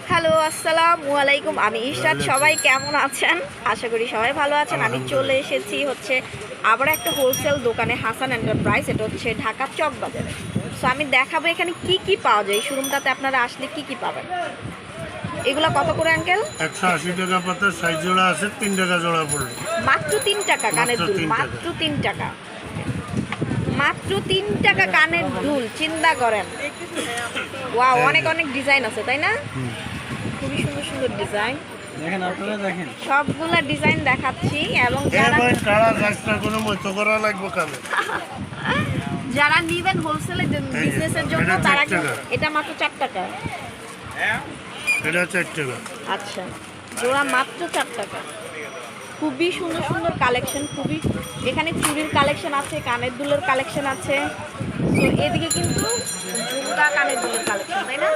Hello, আসসালামু আলাইকুম। আমি ইশরাত। সবাই কেমন আছেন? আশা করি সবাই ভালো আছেন। আমি চলে এসেছি হচ্ছে আবার একটা হোলসেল দোকানে, হাসান এন্টারপ্রাইজ। এটা হচ্ছে ঢাকা চক বাজারে। সো আমি দেখাবো এখানে কি কি পাওয়া যায়। এই শোরুমটাতে আপনারা আসলে কি কি পাবেন। এগুলা কত করে আঙ্কেল? 180 টাকা পাতা, 60 জোড়া আছে, 3 টাকা জোড়া পড়লো। মাত্র 3 টাকা কানের দুল, মাত্র 3 টাকা, মাত্র 3 টাকা কানের দুল। চিন্তা করেন। ওয়াও, অনেক অনেক ডিজাইন আছে, তাই না? খুবই সুন্দর সুন্দর ডিজাইন। দেখেন আপনারা দেখেন সবগুলা ডিজাইন দেখাচ্ছি এবং যারা কোনো মতো করা লাগবে কালে। যারা নিবেন হোলসেলে বিজনেসের জন্য এটা তারা 4 টাকা। এটা মাত্র 4 টাকা। এটা 4 টাকা। আচ্ছা, জোড়া মাত্র 4 টাকা। খুবই সুন্দর সুন্দর কালেকশন, খুবই এখানে চুড়ির কালেকশন আছে, কানের দুলের কালেকশন আছে। তো এদিকে কিন্তু ঝুমকা কানের দুলের কালেকশন, তাই না?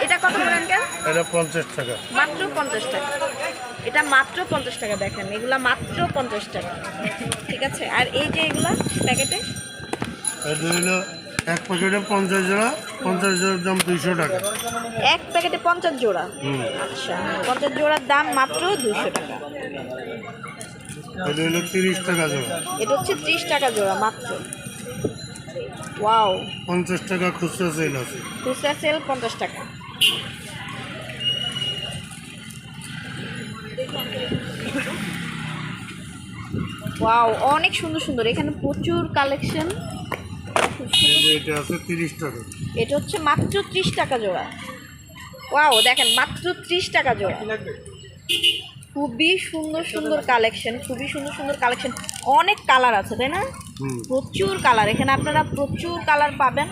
এটা কত করে আঙ্কেল? এটা 50 টাকা। মাত্র 50 টাকা। এটা মাত্র 50 টাকা। দেখেন এগুলা মাত্র 50 টাকা। ঠিক আছে। আর এই যে এগুলা প্যাকেটে, এটা হলো এক প্যাকেটে 50 জোড়া, 50 জোড়ার দাম 200 টাকা। এক প্যাকেটে 50 জোড়া। আচ্ছা, 50 জোড়ার দাম মাত্র 200 টাকা। এটা হলো 30 টাকা জোড়া। এটা হচ্ছে 30 টাকা জোড়া মাত্র। ওয়াও, 50 টাকা খুচরা সেল আছে। খুচরা সেল 50 টাকা। ওয়াও, অনেক সুন্দর সুন্দর। এখানে প্রচুর কালেকশন। এই যে এটা আছে 30 টাকা। এটা হচ্ছে মাত্র 30 টাকা জোড়া। ওয়াও, দেখেন মাত্র 30 টাকা জোড়া। খুবই সুন্দর সুন্দর কালেকশন, খুবই সুন্দর সুন্দর কালেকশন। অনেক কালার আছে, তাই না? প্রচুর কালার। এখানে আপনারা প্রচুর কালার পাবেন,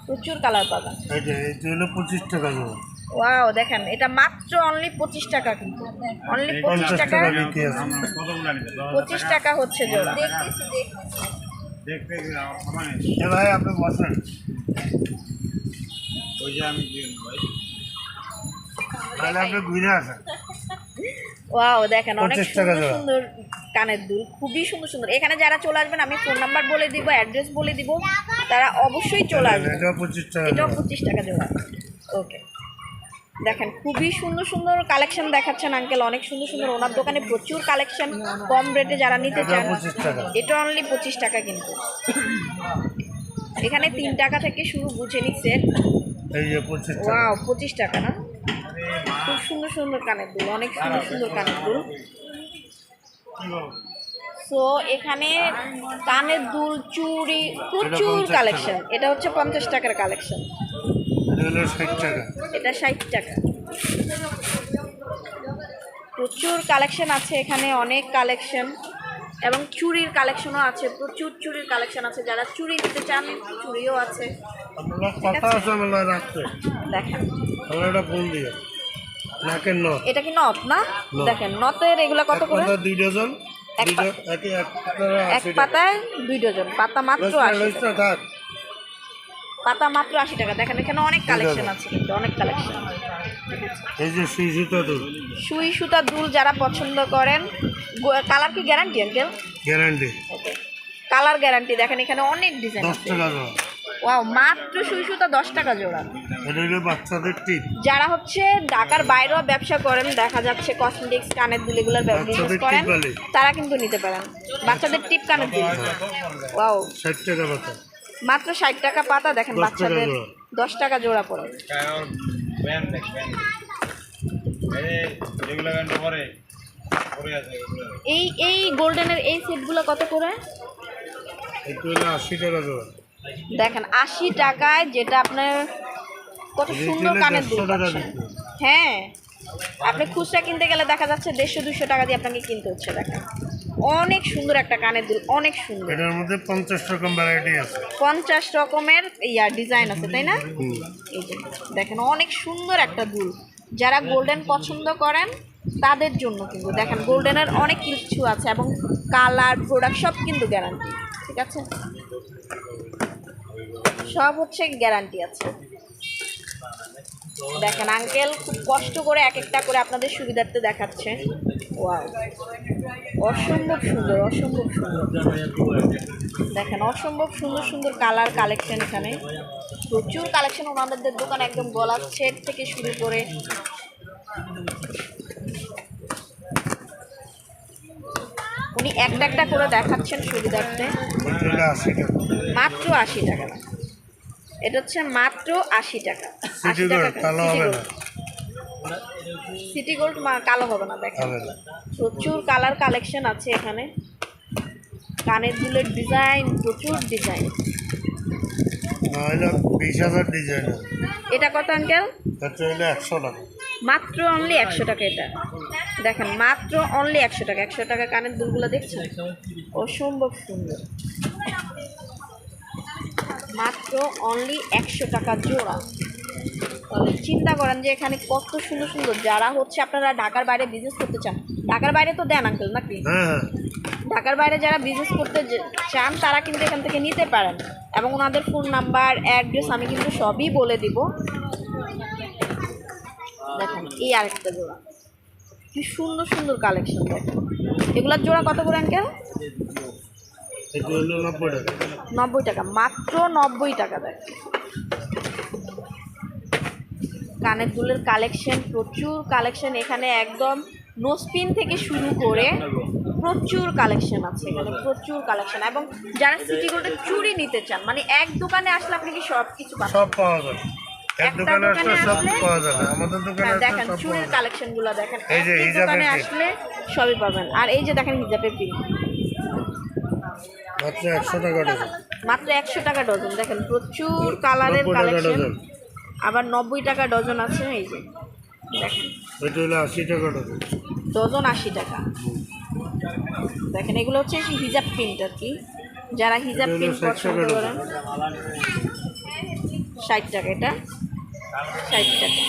প্রচুর কালার পাবেন। এটা হলো 25 টাকা জোড়া। ওয়াও, দেখেন এটা মাত্র অনলি 25 টাকা, কিন্তু অনলি 25 50 টাকা। টাকা বিক্রি আছে। 25 টাকা হচ্ছে জোড়া। এ ভাই আপনি বসেন। তাহলে আপনি ঘুরে আসেন। ওয়াও, দেখেন অনেক 25 টাকা সুন্দর জোড়া। সুন্দর কানের দুল, খুবই সুন্দর সুন্দর। এখানে যারা চলে আসবেন, আমি ফোন নাম্বার বলে দিব, অ্যাড্রেস বলে দিব, তারা অবশ্যই চলে আসবেন। এটা 25 টাকা এটাও জোড়া। 25 টাকা জোড়া। ওকে, দেখেন খুবই সুন্দর সুন্দর কালেকশন দেখাচ্ছেন আঙ্কেল। অনেক সুন্দর সুন্দর। ওনার দোকানে প্রচুর কালেকশন, কম রেটে যারা নিতে এটা চান। 25 টাকা। এটা অনলি 25 টাকা কিন্তু। এখানে 3 টাকা থেকে শুরু, বুঝে নিচ্ছেন। এই যে 25 টাকা। ওয়াও, 25 টাকা না? খুব সুন্দর সুন্দর কানের দুল, অনেক সুন্দর সুন্দর কানের দুল। সো এখানে কানের দুল, চুড়ি, প্রচুর 50 টাকা। কালেকশন। এটা হচ্ছে 50 টাকার কালেকশন। এটা হলো 60 টাকা। এটা 60 টাকা। প্রচুর কালেকশন আছে এখানে, অনেক কালেকশন। এবং চুড়ির কালেকশনও আছে, প্রচুর চুড়ির কালেকশন আছে। যারা চুড়ি নিতে চান, চুড়িও আছে। আপনার কথা আছে মেলা রাখতে। দেখেন আমার একটা ফোন দিয়ে নাকের নথ। এটা কি নথ না? নথ। দেখেন নথের এগুলা কত করে? 2 ডজন। এক পা- এক 80 টাকা। পাতায় 2 ডজন। পাতা মাত্র 80 টাকা। থাক। পাতা মাত্র 80 টাকা। দেখেন এখানে অনেক কালেকশন আছে, কিন্তু অনেক কালেকশন। এই যে সুই সুতা তো সুই সুতা দুল যারা পছন্দ করেন, কালার কি গ্যারান্টি আঙ্কেল? গ্যারান্টি। ওকে, কালার গ্যারান্টি। দেখেন এখানে অনেক ডিজাইন 10 আছে। টাকা জোড়া। ওয়াও, মাত্র সুই সুতা 10 টাকা জোড়া। এটা হলো বাচ্চাদের টিপ। যারা হচ্ছে ঢাকার বাইরেও ব্যবসা করেন, দেখা যাচ্ছে কসমেটিক্স, কানের দুল এগুলোর বিজনেস বাচ্চাদের করেন, টিপ বলে। তারা কিন্তু নিতে পারেন। বাচ্চাদের টিপ কানের দুল। ওয়াও, 60 টাকা পাতা। মাত্র 60 টাকা পাতা। দেখেন 10 টাকা বাচ্চাদের জোড়া। 10 টাকা জোড়া পড়ে। এই এই গোল্ডেনের এই সেটগুলো কত করে? এটা হলো 80 টাকা জোড়া। দেখেন 80 টাকায়, যেটা আপনার কত সুন্দর রিটেলে কানের 150 দুল টাকা পাচ্ছেন। বিক্রি। হ্যাঁ, আপনি খুচরা কিনতে গেলে দেখা যাচ্ছে 150-200 টাকা দিয়ে আপনাকে কিনতে হচ্ছে। দেখেন অনেক সুন্দর একটা কানের দুল, অনেক সুন্দর। এটার মধ্যে 50 রকম ভ্যারাইটি আছে। 50 রকমের ডিজাইন আছে, তাই না? এই যে দেখেন অনেক সুন্দর একটা দুল। যারা গোল্ডেন পছন্দ করেন তাদের জন্য কিন্তু। দেখেন গোল্ডেনের অনেক কিছু আছে, এবং কালার, প্রোডাক্ট সব কিন্তু গ্যারান্টি। ঠিক আছে, সব হচ্ছে গ্যারান্টি আছে। দেখেন আঙ্কেল খুব কষ্ট করে এক একটা করে আপনাদের সুবিধার্থে দেখাচ্ছে। ওয়াও, অসম্ভব সুন্দর, অসম্ভব সুন্দর। দেখেন অসম্ভব সুন্দর সুন্দর কালার কালেকশন, এখানে প্রচুর কালেকশন ওনাদের দোকানে, একদম গলার সেট থেকে শুরু করে উনি একটা একটা করে দেখাচ্ছেন সুবিধার্থে। এটা 80 টাকা। মাত্র 80 টাকা। এটা হচ্ছে মাত্র 80 টাকা। সিটি গোল্ড কালো হবে না, সিটি গোল্ড কালো হবে না। দেখেন হবে না। প্রচুর কালার কালেকশন আছে এখানে, কানের দুলের ডিজাইন, প্রচুর ডিজাইন। নাহলে 20,000 ডিজাইন। এটা কত আঙ্কেল? এটা হলো 100 টাকা। মাত্র অনলি 100 টাকা। এটা দেখেন মাত্র অনলি 100 টাকা। 100 টাকা কানের দুলগুলো দেখছেন, অসম্ভব সুন্দর। মাত্র অনলি 100 টাকা জোড়া। তাহলে চিন্তা করেন যে এখানে কত সুন্দর সুন্দর, যারা হচ্ছে আপনারা ঢাকার বাইরে বিজনেস করতে চান, ঢাকার বাইরে তো দেন আঙ্কেল নাকি? হ্যাঁ, ঢাকার বাইরে যারা বিজনেস করতে চান তারা কিন্তু এখান থেকে নিতে পারেন, এবং ওনাদের ফোন নাম্বার, অ্যাড্রেস আমি কিন্তু সবই বলে দিব। দেখেন এই আরেকটা জোড়া, কি সুন্দর সুন্দর কালেকশন। দেখেন এগুলার জোড়া কত করে আঙ্কেল? এটা হলো 90 টাকা। 90 টাকা, মাত্র 90 টাকা। দেখেন কানের দুলের কালেকশন, প্রচুর কালেকশন এখানে, একদম নোসপিন থেকে শুরু করে প্রচুর কালেকশন আছে এখানে, প্রচুর কালেকশন। এবং যারা সিটি গোল্ডের চুড়ি নিতে চান, মানে এক দোকানে আসলে আপনি কি সব কিছু পাবেন, সব পাওয়া যাবে। এক একটা দোকানে আসলে সব আসলে পাওয়া যাবে, আমাদের দোকানে হ্যাঁ, আসলে দেখেন সব পাওয়া চুড়ির যাবে। কালেকশনগুলো দেখেন, এই যে এই হিজাবের দোকানে পিন। আসলে সবই পাবেন। আর এই যে দেখেন হিজাবের পিন, মাত্র 100 টাকা ডজন। মাত্র 100 টাকা ডজন। দেখেন প্রচুর কালারের 90 টাকা কালেকশন, ডজন। আবার 90 টাকা ডজন আছে। এই যে দেখেন এটা হলো 80 টাকা ডজন। ডজন 80 টাকা। দেখেন এগুলো হচ্ছে হিজাব প্রিন্ট আর কি, যারা হিজাব এটা হলো প্রিন্ট 60 পছন্দ টাকা করেন। 60 টাকা। এটা 60 টাকা।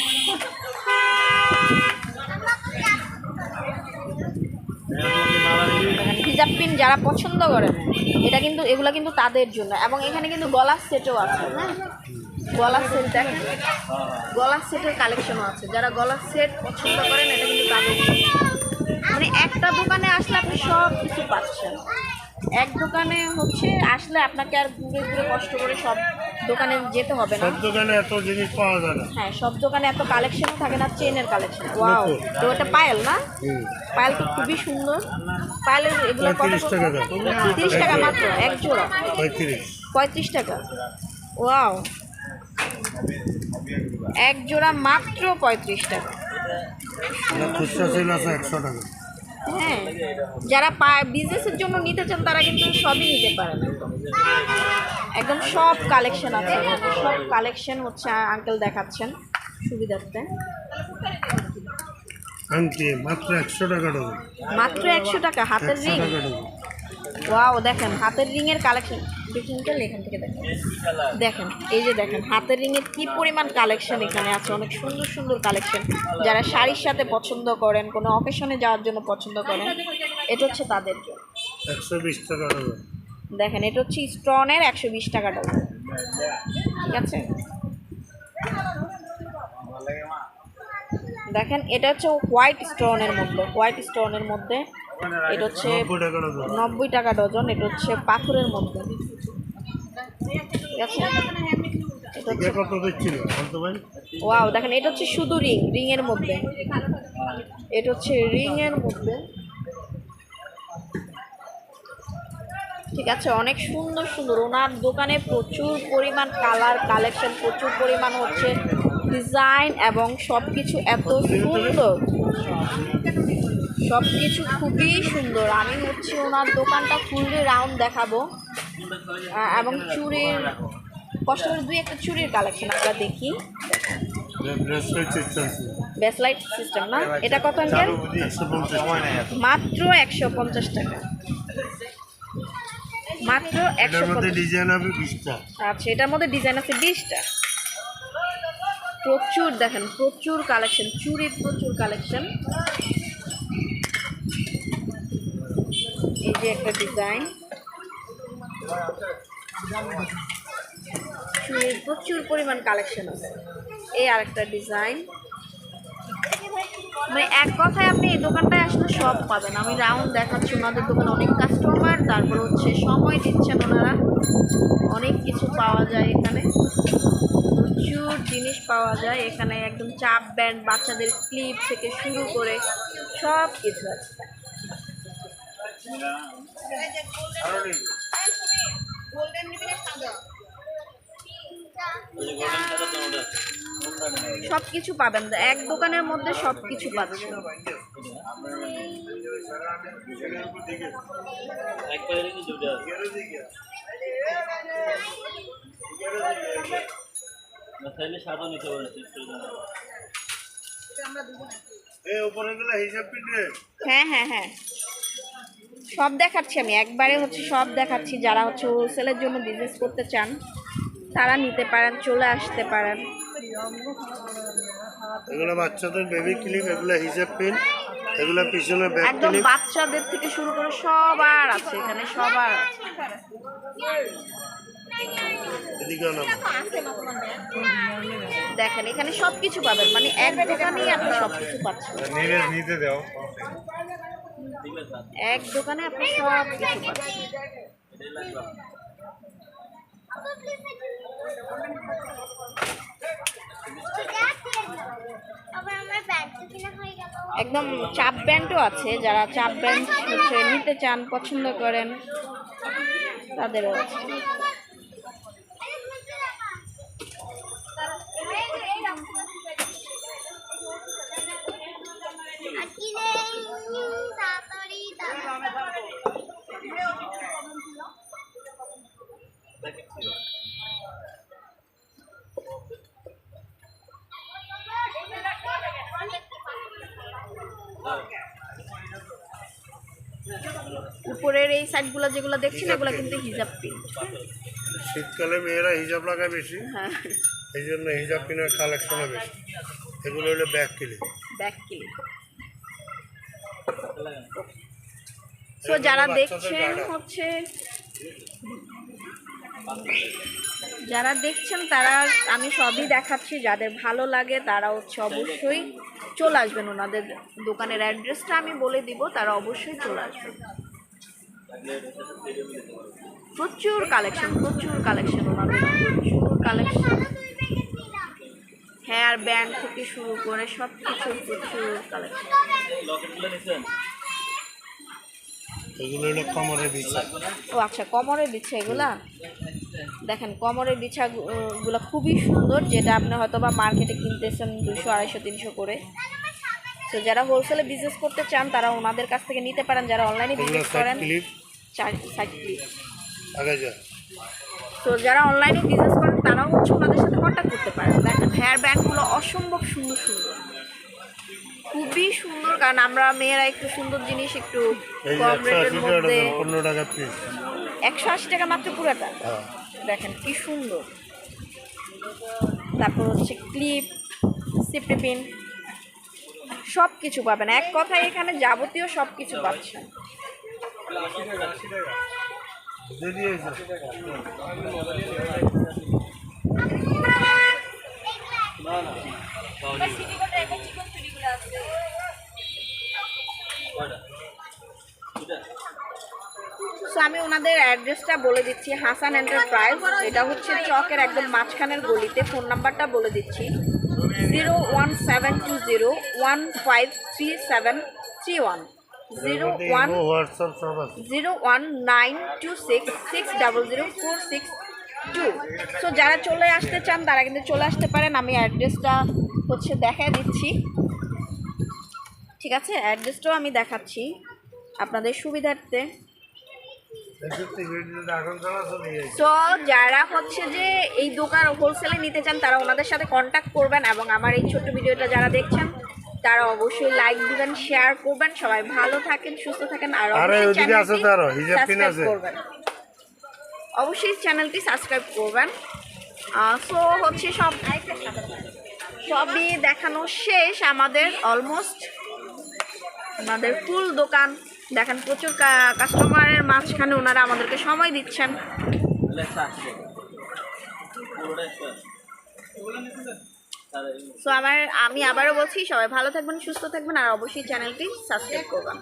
হিজাব পিন যারা পছন্দ করেন, এটা কিন্তু এগুলো কিন্তু তাদের জন্য। এবং এখানে কিন্তু গলার সেটও আছে। হ্যাঁ, গলার সেট দেখেন, গলার সেটের কালেকশনও আছে। যারা গলার সেট পছন্দ করেন এটা কিন্তু তাদের জন্য। মানে একটা দোকানে আসলে আপনি সব কিছু পাচ্ছেন। এক দোকানে হচ্ছে আসলে আপনাকে আর ঘুরে ঘুরে কষ্ট করে সব দোকানে যেতে হবে না। সব দোকানে এত জিনিস পাওয়া যায় না। হ্যাঁ, সব দোকানে এত কালেকশনও থাকে না, চেনের কালেকশন। ওয়াও, তো এটা পায়েল না? পায়েল তো খুবই সুন্দর। পায়েলের এগুলো কত? 30 টাকা দাম। 30 টাকা মাত্র এক জোড়া। 35। 35 টাকা। ওয়াও, এক জোড়া মাত্র 35 টাকা। খুচরা সেল আছে 100 টাকা। হ্যাঁ, যারা বিজনেসের জন্য নিতে চান তারা কিন্তু সবই নিতে পারেন। একদম সব কালেকশন আছে, সব কালেকশন হচ্ছে আঙ্কেল দেখাচ্ছেন সুবিধার্থে। আংটি মাত্র 100 টাকা ডজন। মাত্র 100 টাকা। হাতের 100 রিং, টাকা ডজন। ওয়াও দেখেন হাতের রিংয়ের কালেকশন দেখুন, এখান থেকে দেখেন। দেখেন এই যে দেখেন হাতের রিংয়ের কি পরিমাণ কালেকশন এখানে আছে, অনেক সুন্দর সুন্দর কালেকশন। যারা শাড়ির সাথে পছন্দ করেন, কোনো অকেশনে যাওয়ার জন্য পছন্দ করেন, এটা হচ্ছে তাদের জন্য। 120 টাকা ডজন। দেখেন এটা হচ্ছে স্টোনের 120 টাকা ডজন। ঠিক আছে, দেখেন এটা হচ্ছে হোয়াইট স্টোনের মধ্যে, হোয়াইট স্টোনের মধ্যে। এটা হচ্ছে 90 টাকা ডজন। 90 টাকা ডজন। এটা হচ্ছে পাথরের মধ্যে। ঠিক আছে, এটা হচ্ছে, এটা কত দিচ্ছিল বলতে ভাই? ওয়াও দেখেন এটা হচ্ছে শুধু রিং, রিংয়ের মধ্যে। এটা হচ্ছে রিংয়ের মধ্যে। ঠিক আছে, অনেক সুন্দর সুন্দর ওনার দোকানে, প্রচুর পরিমাণ কালার কালেকশন, প্রচুর পরিমাণ হচ্ছে ডিজাইন, এবং সব কিছু এত সুন্দর, সব কিছু খুবই সুন্দর। আমি হচ্ছে ওনার দোকানটা ফুললি রাউন্ড দেখাবো, এবং চুড়ির কষ্ট করে দুই একটা চুড়ির কালেকশন আমরা দেখি। ব্রেসলেট সিস্টেম আছে। ব্যাসলাইট সিস্টেম না? এটা কত আঙ্কেল? 150 মাত্র 150 টাকা। মাত্র এটার মধ্যে 150। ডিজাইন হবে 20টা। আচ্ছা, এটার মধ্যে ডিজাইন আছে 20টা। প্রচুর দেখেন, প্রচুর কালেকশন, চুড়ির প্রচুর কালেকশন। এই যে একটা ডিজাইন, চুড়ির প্রচুর পরিমাণ কালেকশন আছে। এই আরেকটা ডিজাইন। মানে এক কথায় আপনি এই দোকানটায় আসলে সব পাবেন। আমি রাউন্ড দেখাচ্ছি, ওনাদের দোকানে অনেক কাস্টমার, তারপর হচ্ছে সময় দিচ্ছেন ওনারা, অনেক কিছু পাওয়া যায় এখানে, প্রচুর জিনিস পাওয়া যায় এখানে। একদম চাপ ব্যান্ড, বাচ্চাদের ক্লিপ থেকে শুরু করে সব কিছু আছে। সব কিছু পাবেন, এক দোকানের মধ্যে সব কিছু পাচ্ছেন। হ্যাঁ হ্যাঁ হ্যাঁ, সব দেখাচ্ছি আমি একবারে, হচ্ছে সব দেখাচ্ছি। যারা হচ্ছে হোলসেলের জন্য বিজনেস করতে চান তারা নিতে পারেন, চলে আসতে পারেন। এগুলো বাচ্চাদের বেবি ক্লিপ, এগুলো হিজাব পিন, এগুলো পিছনে ব্যাক একদম ক্লিপ। বাচ্চাদের থেকে শুরু করে সবার আছে এখানে, সবার আছে। দেখেন এখানে সব কিছু পাবেন, মানে এক দোকানেই আপনি সব কিছু পাচ্ছেন। নিতে দাও, এক দোকানে আপনি সব কিছু পাচ্ছেন। একদম চাপ ব্যান্ডও আছে, যারা চাপ ব্যান্ড হচ্ছে নিতে চান, পছন্দ করেন, তাদেরও আছে। উপরের এই সাইডগুলো যেগুলো দেখছেন এগুলো কিন্তু হিজাব পিন। শীতকালে মেয়েরা হিজাব লাগায় বেশি, হ্যাঁ, এই জন্য হিজাব পিনের কালেকশনও বেশি। এগুলো হলো ব্যাক ক্লিপ। Back clip. তো যারা দেখছেন হচ্ছে, যারা দেখছেন তারা, আমি সবই দেখাচ্ছি, যাদের ভালো লাগে তারা হচ্ছে অবশ্যই চলে আসবেন। ওনাদের দোকানের অ্যাড্রেসটা আমি বলে দিব, তারা অবশ্যই চলে আসবেন। প্রচুর কালেকশন, প্রচুর কালেকশন ওনাদের, প্রচুর কালেকশন। হেয়ার ব্যান্ড থেকে শুরু করে সব কিছু, প্রচুর কালেকশন। এগুলো হলো কোমরের বিছা। ও আচ্ছা, কোমরের বিছা এগুলা। দেখেন কোমরের বিছা গুলো খুবই সুন্দর, যেটা আপনি হয়তো বা মার্কেটে কিনতেছেন 200, 250, 300 করে। তো যারা হোলসেলে বিজনেস করতে চান তারা ওনাদের কাছ থেকে নিতে পারেন। যারা অনলাইনে বিজনেস করেন, সাইড ক্লিপ। তো যারা অনলাইনে বিজনেস করেন তারাও হচ্ছে ওনাদের সাথে কন্ট্যাক্ট করতে পারেন। দেখেন হেয়ার ব্যান্ডগুলো অসম্ভব সুন্দর সুন্দর, খুবই সুন্দর। কারণ আমরা মেয়েরা একটু সুন্দর জিনিস, একটু কম রেটের মধ্যে। 15 টাকা পিস, 180 টাকা মাত্র পুরোটা। দেখেন কি সুন্দর। তারপর হচ্ছে ক্লিপ, সিপি পিন, সব কিছু পাবেন। এক কথায় এখানে যাবতীয় সব কিছু পাচ্ছেন। সো আমি ওনাদের অ্যাড্রেসটা বলে দিচ্ছি, হাসান এন্টারপ্রাইজ। এটা হচ্ছে চকের একদম মাঝখানের গলিতে। ফোন নাম্বারটা বলে দিচ্ছি, 01720153731, 01926600462। সো যারা চলে আসতে চান তারা কিন্তু চলে আসতে পারেন। আমি অ্যাড্রেসটা হচ্ছে দেখায় দিচ্ছি, ঠিক আছে? অ্যাড্রেসটাও আমি দেখাচ্ছি আপনাদের সুবিধার্থে। তো যারা হচ্ছে যে এই দোকান হোলসেলে নিতে চান তারা ওনাদের সাথে কন্ট্যাক্ট করবেন, এবং আমার এই ছোট্ট ভিডিওটা যারা দেখছেন তারা অবশ্যই লাইক দিবেন, শেয়ার করবেন। সবাই ভালো থাকেন, সুস্থ থাকেন, আর অবশ্যই চ্যানেলটি সাবস্ক্রাইব করবেন। সো হচ্ছে সবই দেখানো শেষ আমাদের, অলমোস্ট। আমাদের ফুল দোকান দেখেন, প্রচুর কাস্টমারের মাঝখানে ওনারা আমাদেরকে সময় দিচ্ছেন। সো আমি আবারও বলছি, সবাই ভালো থাকবেন, সুস্থ থাকবেন, আর অবশ্যই চ্যানেলটি সাবস্ক্রাইব করবেন।